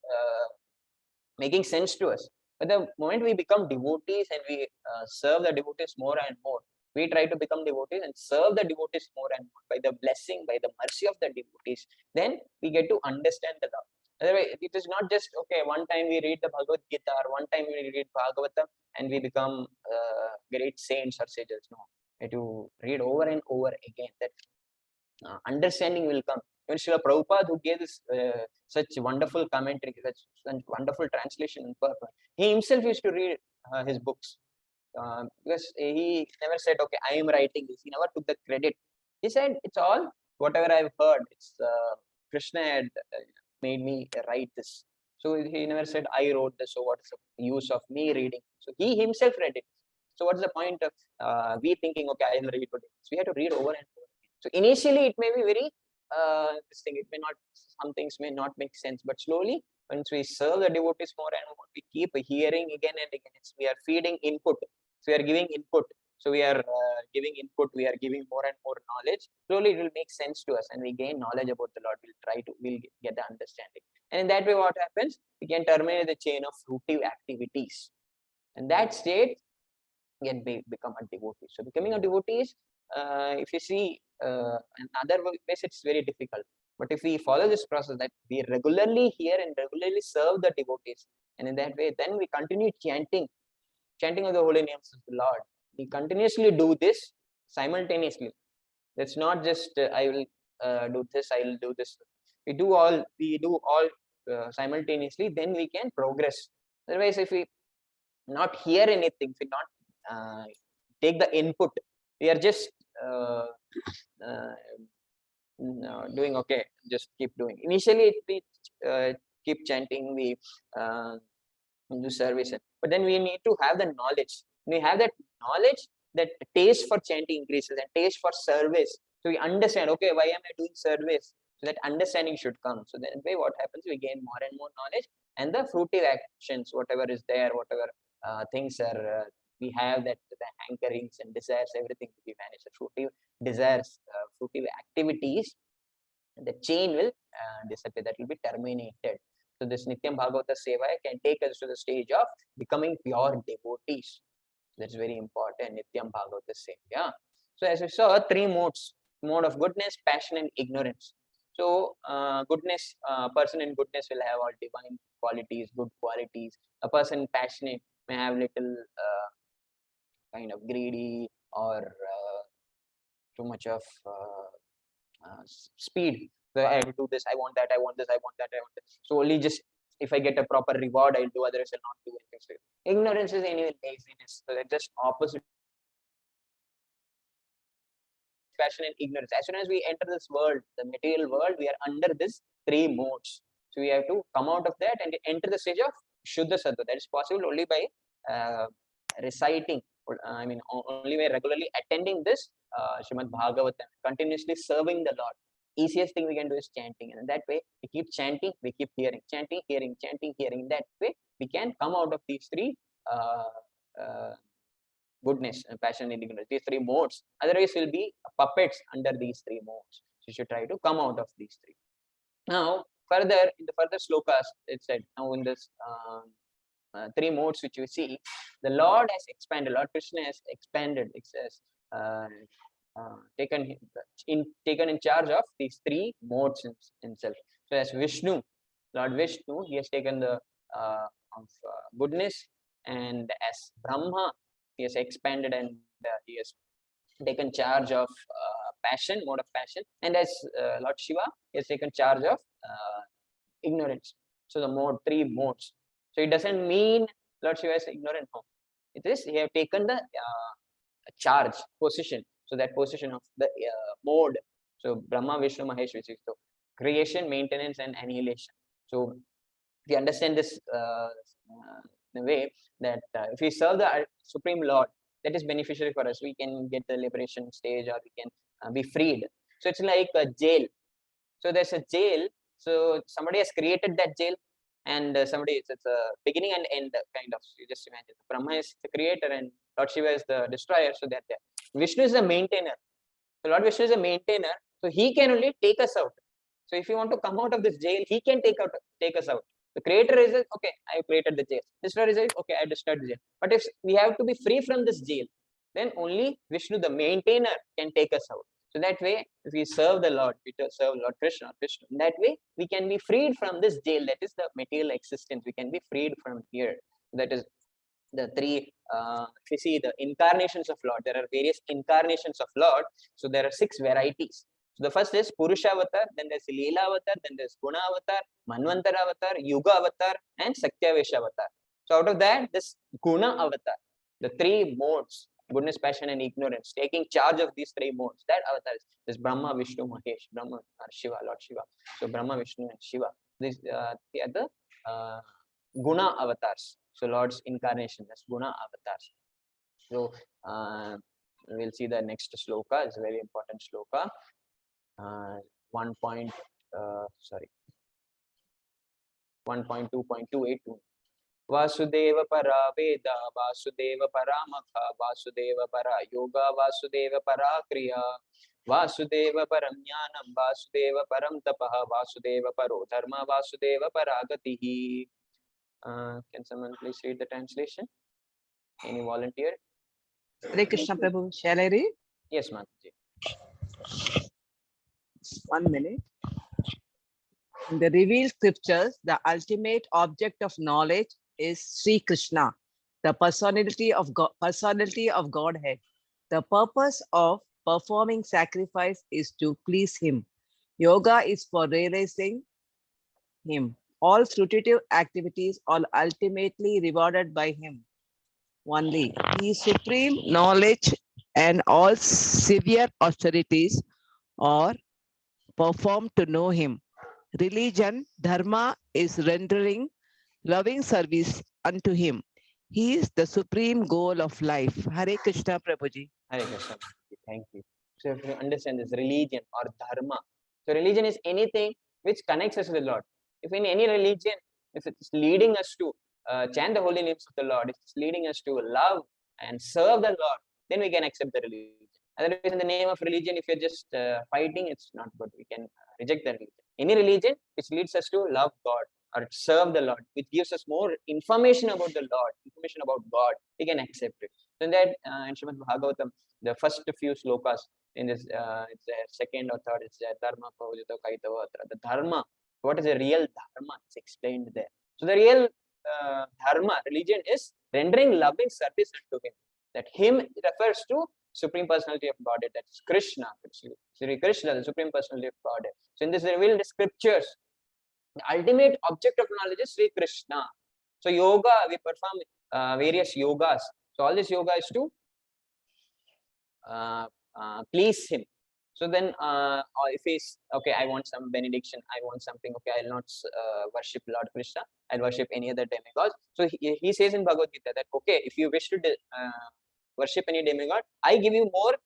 making sense to us. But the moment we become devotees and we serve the devotees more and more, we try to become devotees and serve the devotees more and more by the blessing, by the mercy of the devotees, then we get to understand the Lord. Otherwise, it is not just, okay, one time we read the Bhagavad Gita or one time we read Bhagavatam and we become great saints or sages. No, we have to read over and over again. That understanding will come. Even Srila Prabhupada, who gave this such wonderful commentary, such wonderful translation in purpose, he himself used to read his books. Because he never said, okay, I am writing this. He never took the credit. He said, it's all whatever I've heard. It's Krishna had made me write this. So he never said, I wrote this. So what's the use of me reading? So he himself read it. So what's the point of we thinking, okay, I will read today? So we have to read over and over. So initially, it may be very this thing. It may not. Some things may not make sense. But slowly, once we serve the devotees more and more, we keep hearing again and again. We are feeding input. So we are giving input. So we are giving input. We are giving more and more knowledge. Slowly, it will make sense to us, and we gain knowledge about the Lord. We'll get the understanding. And in that way, what happens? We can terminate the chain of fruitive activities. And that state can become a devotee. So becoming a devotee is, if you see, in other ways, it's very difficult. But if we follow this process, that we regularly hear and regularly serve the devotees, and in that way, then we continue chanting of the holy names of the Lord. We continuously do this simultaneously. That's not just I will do this, I will do this. We do all simultaneously. Then we can progress. Otherwise, if we not hear anything, if we not take the input, we are just doing okay. Just keep doing. Initially, we keep chanting, we do service, but then we need to have the knowledge. When we have that knowledge, that taste for chanting increases and taste for service. So we understand, okay, why am I doing service? So that understanding should come. So that way, what happens? We gain more and more knowledge, and the fruitive actions, whatever is there, whatever things are, we have that the hankerings and desires, everything will be vanished. The fruitive desires, fruitive activities, the chain will disappear. That will be terminated. So this Nityam Bhagavata Seva can take us to the stage of becoming pure devotees. That's very important. Nityam Bhagavata Seva. So as we saw, three modes: mode of goodness, passion, and ignorance. So goodness, person in goodness will have all divine qualities, good qualities. A person passionate may have little kind of greedy or too much of speed. So I will do this, I want that, I want this, I want that, I want that. So only just if I get a proper reward, I'll do, otherwise I'll not do anything. So ignorance is anyway laziness. So that's just opposite. Passion and ignorance. As soon as we enter this world, the material world, we are under this three modes. So we have to come out of that and enter the stage of Shuddha Sattva. That is possible only by reciting. I mean, only by regularly attending this Srimad Bhagavatam, continuously serving the Lord. easiest thing we can do is chanting, and in that way we keep chanting, we keep hearing, chanting, hearing, chanting, hearing. In that way we can come out of these three goodness, passion, and ignorance, these three modes. Otherwise we'll be puppets under these three modes. So you should try to come out of these three. Now further, in the further slokas, it said, now in this three modes which you see, the Lord has expanded, Lord Krishna has expanded, it says, taken in charge of these three modes himself. So as Vishnu, Lord Vishnu, he has taken the of goodness, and as Brahma, he has expanded and he has taken charge of passion, mode of passion, and as Lord Shiva, he has taken charge of ignorance. So the three modes. So it doesn't mean Lord Shiva is ignorant. No, it is he have taken the charge, position. So that position of the mode. So Brahma, Vishnu, Mahesh, Vishnu. So creation, maintenance, and annihilation. So if you understand this in a way that if we serve the Supreme Lord, that is beneficial for us. We can get the liberation stage, or we can be freed. So it's like a jail. So there's a jail. So somebody has created that jail, and it's a beginning and end kind of. You just imagine Brahma is the creator and Lord Shiva is the destroyer. So that Vishnu is the maintainer. So Lord Vishnu is a maintainer. So he can only take us out. So if you want to come out of this jail, he can take us out. The creator is okay, I have created the jail. Destroyer is okay, I destroyed the jail. But if we have to be free from this jail, then only Vishnu, the maintainer, can take us out. So that way, if we serve the Lord, we serve Lord Krishna, Vishnu, in that way, we can be freed from this jail, that is the material existence. We can be freed from here. That is the three, if you see the incarnations of Lord, there are various incarnations of Lord. So there are 6 varieties. So the first is Purusha Avatar, then there's Leela Avatar, then there's Guna Avatar, Manvantara Avatar, Yuga Avatar, and Satyavesha Avatar. So out of that, this Guna Avatar, the 3 modes, goodness, passion, and ignorance, taking charge of these 3 modes, that avatar is this Brahma, Vishnu, Mahesh, Brahma, or Shiva, Lord Shiva. So Brahma, Vishnu, and Shiva. These they are the Guna avatars. So Lord's incarnation, that's Guna avatars. So we'll see the next sloka. It's a very important sloka. 1.2.282. Vasudeva para Veda, Vasudeva para Makha, Vasudeva para Yoga, Vasudeva para Kriya, Vasudeva param Jnanam, Vasudeva param Tapaha, Vasudeva paro Dharma, Vasudeva paragatihi. Can someone please read the translation? Any volunteer? Hare Krishna Prabhu, shall I read? Yes, Mataji. 1 minute. In the revealed scriptures, the ultimate object of knowledge is Sri Krishna, the personality of Godhead. The purpose of performing sacrifice is to please Him. Yoga is for realizing Him. All fruitive activities are ultimately rewarded by Him only. He is supreme knowledge, and all severe austerities are performed to know Him. Religion, dharma, is rendering loving service unto Him. He is the supreme goal of life. Hare Krishna Prabhuji. Hare Krishna. Thank you. So if you understand this religion or dharma, so religion is anything which connects us with the Lord. If in any religion, if it's leading us to chant the holy names of the Lord, if it's leading us to love and serve the Lord, then we can accept the religion. Otherwise, in the name of religion, if you're just fighting, it's not good. We can reject the religion. Any religion which leads us to love God or serve the Lord, which gives us more information about the Lord, information about God, we can accept it. So in that, in Srimad Bhagavatam, the first few slokas in this, it's the second or third, it's Dharma, Pavajita, Kaitava, the Dharma. What is the real Dharma? It's explained there. So the real Dharma, religion, is rendering loving service unto Him. That Him refers to Supreme Personality of Godhead, that is Krishna, Sri Krishna, the Supreme Personality of Godhead. So in this revealed scriptures, the ultimate object of knowledge is Sri Krishna. So yoga, we perform various yogas. So all this yoga is to please Him. So then if he's okay, I want some benediction, I want something, okay, I'll not worship Lord Krishna, I'll worship any other demigod. So he says in Bhagavad Gita that okay, if you wish to worship any demigod, I give you more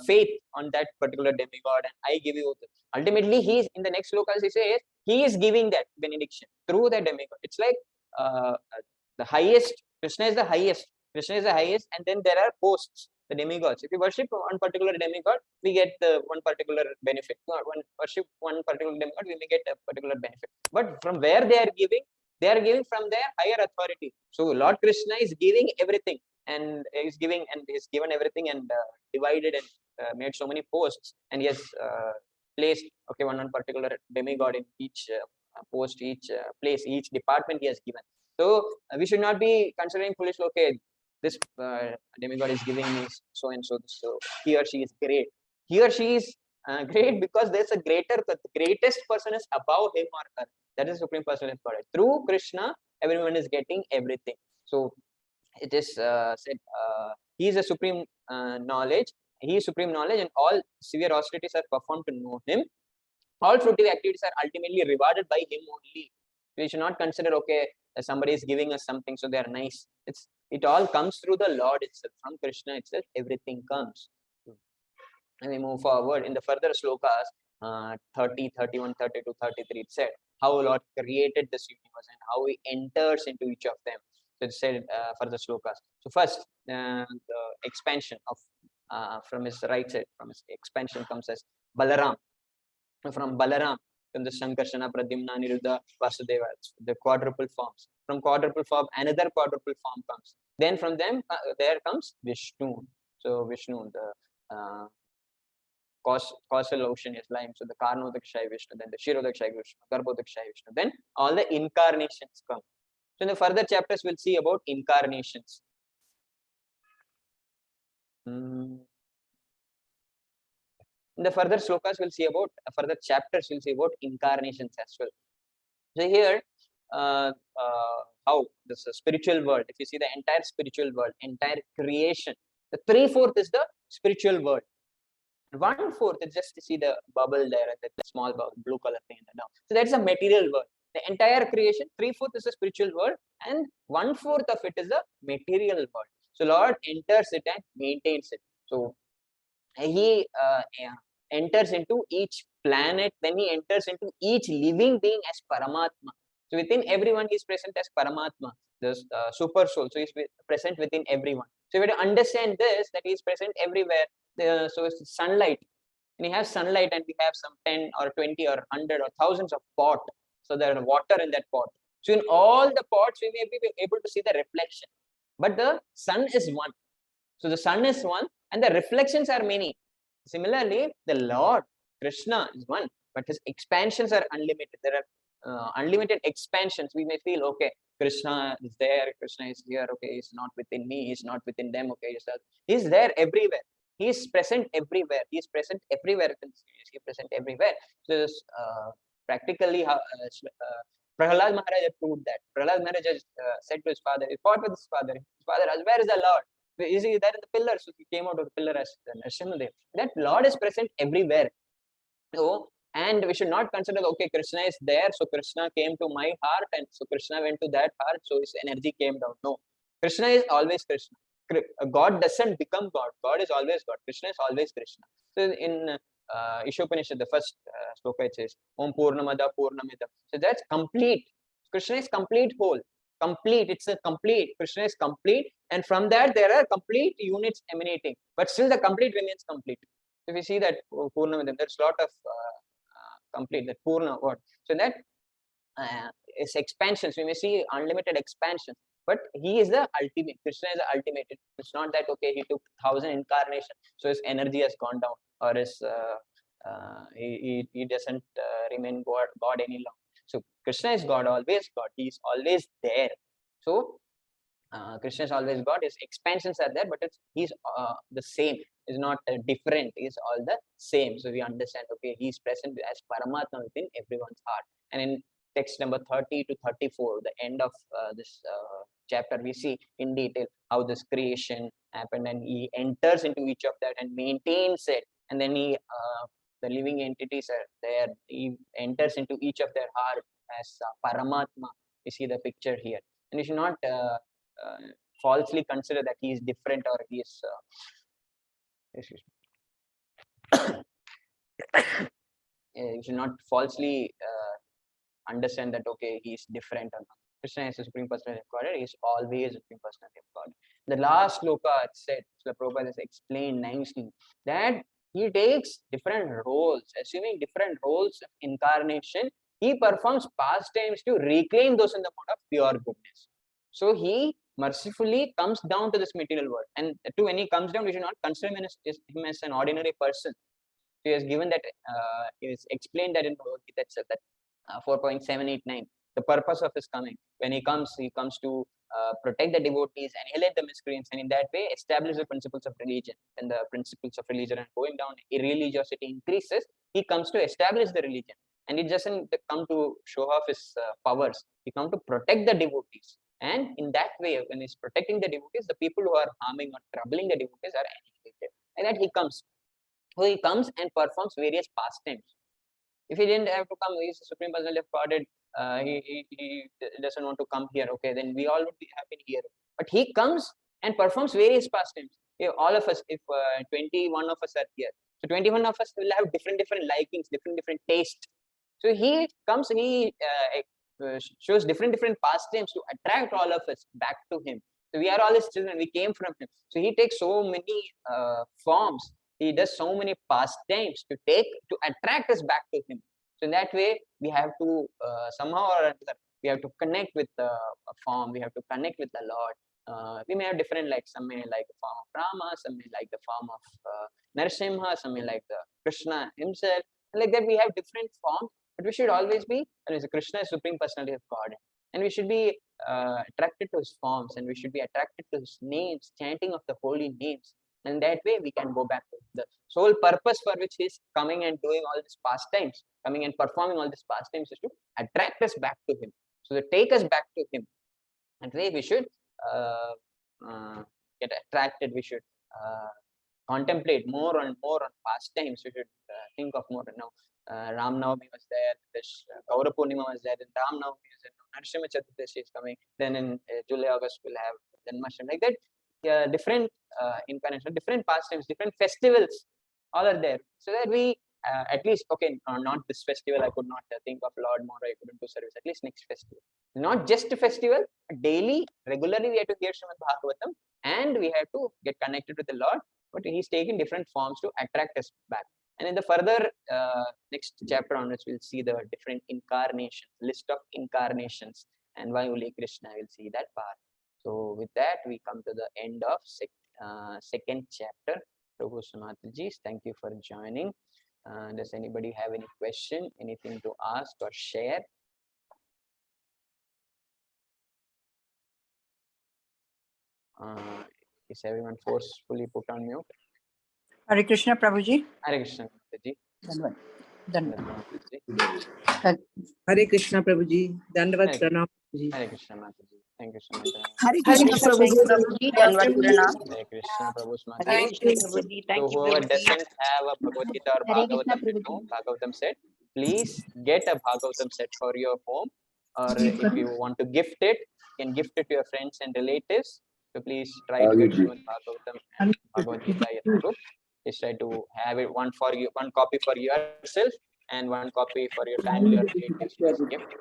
faith on that particular demigod, and I give you Ultimately, he is in the next slokas. He says he is giving that benediction through the demigod. It's like the highest. Krishna is the highest. Krishna is the highest, and then there are posts, the demigods. If you worship one particular demigod, we get one particular benefit. Worship one particular demigod, we may get a particular benefit. But from where they are giving from their higher authority. So Lord Krishna is giving everything, and is giving and is given everything, and divided and made so many posts, and he has placed one particular demigod in each post, each place, each department he has given. So we should not be considering foolish. Okay, this demigod is giving me so and so, so he or she is great. He or she is great because there's a greater, the greatest person is above him or her. That is Supreme Personality of Godhead. Through Krishna, everyone is getting everything. So it is said he is a supreme knowledge. He is supreme knowledge, and all severe austerities are performed to know him. All fruitive activities are ultimately rewarded by him only. We should not consider somebody is giving us something, so they are nice. It all comes through the Lord itself. From Krishna itself, everything comes. And we move forward in the further slokas, 30, 31, 32, 33. It said how Lord created this universe and how he enters into each of them. So it said further slokas. So first, the expansion of from his right side, from his expansion comes as Balaram. From Balaram, from the Sankarsana, Pradyumna, Niruddha, Vasudeva, the quadruple forms. From quadruple form, another quadruple form comes. Then from them, there comes Vishnu. So Vishnu, the causal ocean is lying. So the Karnodakshay Vishnu, then the Shirodakshay Vishnu, Garbhodakshay Vishnu. Then all the incarnations come. So in the further chapters, we'll see about incarnations. In the further slokas, we'll see about further chapters. We'll see about incarnations as well. So here, how this spiritual world. If you see the entire spiritual world, entire creation, the 3/4 is the spiritual world. 1/4 is just to see the bubble there, the small bubble, blue color thing. So that's a material world. The entire creation, 3/4 is the spiritual world, and 1/4 of it is the material world. So Lord enters it and maintains it. So he enters into each planet, then he enters into each living being as Paramatma. So within everyone he is present as Paramatma, the super soul. So he is present within everyone. So we have to understand this, that he is present everywhere. So it's sunlight. And we have sunlight, and we have some 10 or 20 or 100 or thousands of pot. So there is water in that pot. So in all the pots, we may be able to see the reflection. But the sun is one. So the sun is one, and the reflections are many. Similarly, the Lord Krishna is one, but his expansions are unlimited. There are unlimited expansions. We may feel, okay, Krishna is there, Krishna is here, okay, he's not within me, he's not within them, okay, he's there everywhere. He is present everywhere. He is present everywhere. He is present everywhere. So this, practically, how Prahlad Maharaj proved that. Prahlad Maharaj said to his father, he fought with his father. His father asked, where is the Lord? Is he there in the pillar? So he came out of the pillar as Nrsimhadev. That Lord is present everywhere. So, and we should not consider, okay, Krishna is there, so Krishna came to my heart, and so Krishna went to that heart, so his energy came down. No, Krishna is always Krishna. God doesn't become God. God is always God. Krishna is always Krishna. So in Ishopanishad, the first sloka, it says, Om Purnamada Purnamidam. So that's complete. Krishna is complete whole. Complete. It's a complete. Krishna is complete. And from that, there are complete units emanating. But still the complete remains complete. If you see that Purnamidam, there's a lot of complete, that Purna word. So that is expansions. We may see unlimited expansions. But he is the ultimate. Krishna is the ultimate. It's not that, okay, he took 1,000 incarnations, so his energy has gone down, or his he doesn't remain God any longer. So Krishna is God, always God. He is always there. So Krishna is always God. His expansions are there, but he's the same. Is not different. Is all the same. So we understand, okay, he is present as Paramatma within everyone's heart. And in text number 30 to 34, the end of this chapter, we see in detail how this creation happened, and he enters into each of that and maintains it. And then he, the living entities are there. He enters into each of their heart as Paramatma. We see the picture here, and we should not falsely consider that he is different, or he is. Excuse me. you should not falsely understand that okay, he is different or not. Krishna is a Supreme Personality of Godhead. He is always Supreme Personality of Godhead. The last sloka it said, Srila Prabhupada has explained nicely that he takes different roles, assuming different roles of incarnation. He performs pastimes to reclaim those in the mode of pure goodness. So he mercifully comes down to this material world, and to when he comes down, we should not consider him as an ordinary person. He has given that, he has explained that in Bhagavad Gita itself, that 4.789, the purpose of his coming. When he comes to protect the devotees, annihilate the miscreants, and in that way establish the principles of religion. And the principles of religion are going down, irreligiosity increases, he comes to establish the religion. And it doesn't come to show off his powers. He comes to protect the devotees. And in that way, when he's protecting the devotees, the people who are harming or troubling the devotees are annihilated. And that he comes. So he comes and performs various pastimes. If he didn't have to come, he's a Supreme Personality of Godhead. He doesn't want to come here. Okay, then we all would be happy here. But he comes and performs various pastimes. All of us, if 21 of us are here, so 21 of us will have different likings, different tastes. So he comes and he shows different pastimes to attract all of us back to him. So we are all his children. We came from him. So he takes so many forms. He does so many pastimes to attract us back to him. So in that way, we have to somehow or other, we have to connect with the form. We have to connect with the Lord. We may have different likes. Some may like the form of Rama. Some may like the form of Narasimha. Some may like the Krishna himself. And like that, we have different forms. But we should always be, Krishna is Supreme Personality of God. And we should be attracted to his forms, and we should be attracted to his names, chanting of the holy names. And that way we can go back to the sole purpose for which he is coming and doing all these pastimes, coming and performing all these pastimes is to attract us back to him. So to take us back to him. And way we should get attracted, we should contemplate more and more on pastimes. We should think of more. Now, Ram Navami was there, this Gaura Purnima was there, then Ram Navami is there, Narsimha Chaturdashi is coming, then in July, August we'll have Janmashtami. Like that, different incarnations, different pastimes, different festivals, all are there. So that we at least, okay, not this festival, I could not think of Lord more, I couldn't do service, at least next festival. Not just a festival, daily, regularly we have to hear Srimad Bhagavatam, and we have to get connected with the Lord, but he's taking different forms to attract us back. And in the further next chapter on which we'll see the different incarnations, list of incarnations, and why only Krishna, we'll see that part. So with that, we come to the end of second chapter. Prabhu Sumataji, thank you for joining. Does anybody have any question, anything to ask or share? Is everyone forcefully put on mute? Hare Krishna, Prabhuji. Hare Krishna, Mataji. Hare Krishna, Prabhuji. Dandavat pranam. Hare Krishna, Mataji. Thank you so much. Hare Krishna, Prabhuji. Dandavat pranam. Hare Krishna, Prabhu Sumataji. Hare Krishna, Prabhuji. Thank So you, whoever Prabhuji. doesn't have a Bhagavad Gita or Bhagavatam at home, Bhagavatam set, please get a Bhagavatam set for your home. Or if you want to gift it, you can gift it to your friends and relatives. So please try to get Srimad Bhagavatam and Bhagavad Gita in the group. Just try to have it one copy for yourself and one copy for your family or relatives as gift.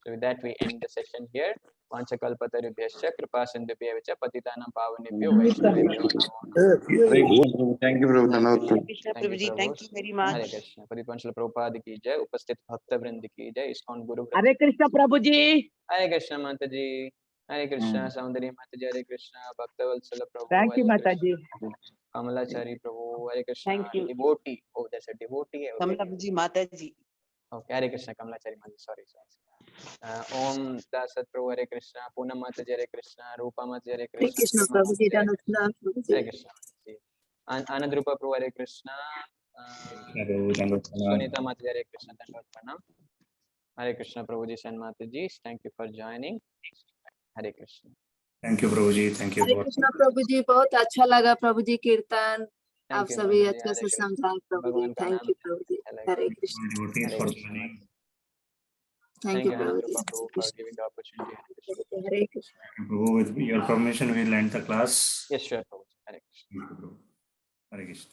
So with that, we end the session here. Vanchakalpatarubhyascha kripa sindhubhya vacha patitanam pavanebhyo vaishnavebhyo namo. Thank you, Prabhu. Hare Krishna, Thank you, Prabhuji. Prabhu. Thank you very Hare much. Krishna. Paripanchal Prabhupada ki jai, Upasthit Bhakta Vrind ki jai, ISKCON Guru Vrind. Hare Krishna, Prabhuji. Hare Krishna, Mataji. Hare Krishna, Soundari Mataji. Hare Krishna, Bhakta Valsala Prabhu. Thank you, Hare Mataji. Krishna, Kamalachari Prabhu. Hare Krishna, Thank you. devotee. Oh, there's a devotee. Okay. Kamalaji Mataji. Okay, Hare Krishna, Kamalachari Mataji. Sorry. Om Dasat Prabhu. Hare Krishna, Poonam Mataji. Hare Krishna, Rupa Mataji. Hare Krishna. Prabhuji, Hare Krishna. Anandrupa Prabhu. Hare Krishna. Sunita Mataji. Hare Krishna. Dandavat pranam. Hare Krishna, Prabhuji and Mataji. Thank you for joining. Hare Krishna. Thank you, Prabhuji. Thank you. हरे कृष्णा प्रभु जी, बहुत अच्छा लगा प्रभु जी कीर्तन, आप Thank you, सभी Mataji. अच्छे Hare से Krishna. समझाए Prabhu ji. Bhagwan thank pranam. You Prabhu ji. Hare Krishna. Devotees Hare for Krishna. joining. Thank you Prabhu ji. Anandrupa Prabhu for giving the opportunity. Hare Krishna. Hare Krishna. Prabhu, with your permission, we'll end the class. Yes, sure, Prabhu. Hare Krishna. Thank you, Prabhu. Hare Krishna.